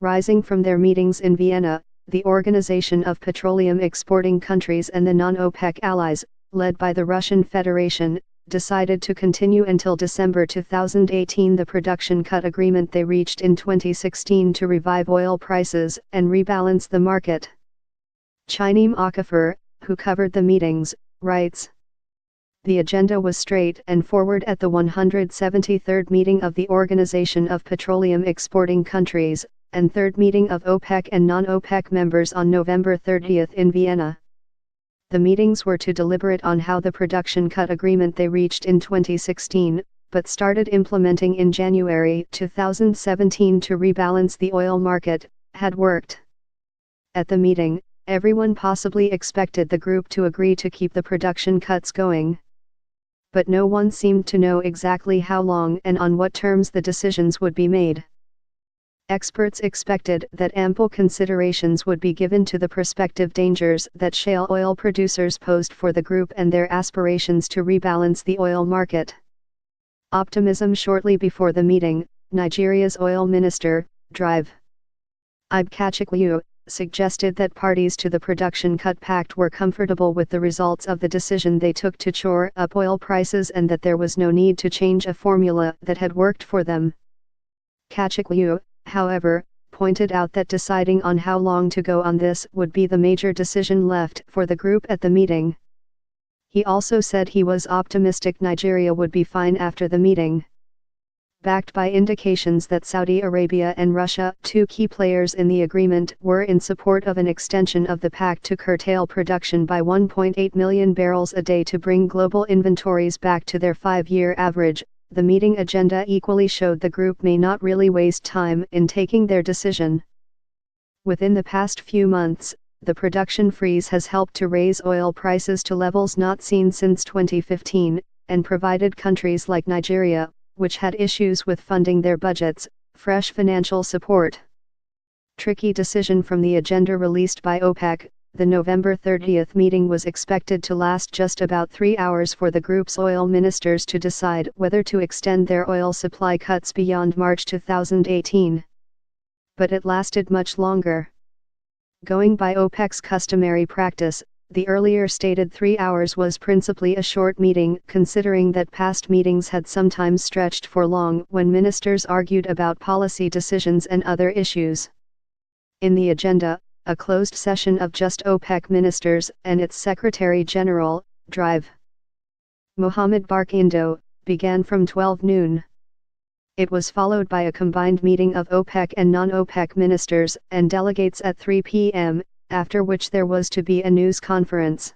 Rising from their meetings in Vienna, the Organization of Petroleum Exporting Countries and the non-OPEC allies, led by the Russian Federation, decided to continue until December 2018 the production cut agreement they reached in 2016 to revive oil prices and rebalance the market. Chineem Okafor, who covered the meetings, writes, "The agenda was straight and forward at the 173rd meeting of the Organization of Petroleum Exporting Countries, and third meeting of OPEC and non-OPEC members on November 30 in Vienna. The meetings were to deliberate on how the production cut agreement they reached in 2016, but started implementing in January 2017 to rebalance the oil market, had worked. At the meeting, everyone possibly expected the group to agree to keep the production cuts going. But no one seemed to know exactly how long and on what terms the decisions would be made. Experts expected that ample considerations would be given to the prospective dangers that shale oil producers posed for the group and their aspirations to rebalance the oil market. Optimism. Shortly before the meeting, Nigeria's oil minister, Drive Ibkachukwu, suggested that parties to the production cut pact were comfortable with the results of the decision they took to shore up oil prices and that there was no need to change a formula that had worked for them. Kachukwu, however, pointed out that deciding on how long to go on this would be the major decision left for the group at the meeting. He also said he was optimistic Nigeria would be fine after the meeting. Backed by indications that Saudi Arabia and Russia, two key players in the agreement, were in support of an extension of the pact to curtail production by 1.8 million barrels a day to bring global inventories back to their 5-year average, the meeting agenda equally showed the group may not really waste time in taking their decision. Within the past few months, the production freeze has helped to raise oil prices to levels not seen since 2015, and provided countries like Nigeria, which had issues with funding their budgets, fresh financial support. Tricky decision from the agenda released by OPEC. The November 30 meeting was expected to last just about 3 hours for the group's oil ministers to decide whether to extend their oil supply cuts beyond March 2018. But it lasted much longer. Going by OPEC's customary practice, the earlier stated 3 hours was principally a short meeting, considering that past meetings had sometimes stretched for long when ministers argued about policy decisions and other issues. In the agenda, a closed session of just OPEC ministers and its Secretary General, Drive Mohammed Barkindo, began from 12 noon. It was followed by a combined meeting of OPEC and non-OPEC ministers and delegates at 3 p.m., after which there was to be a news conference.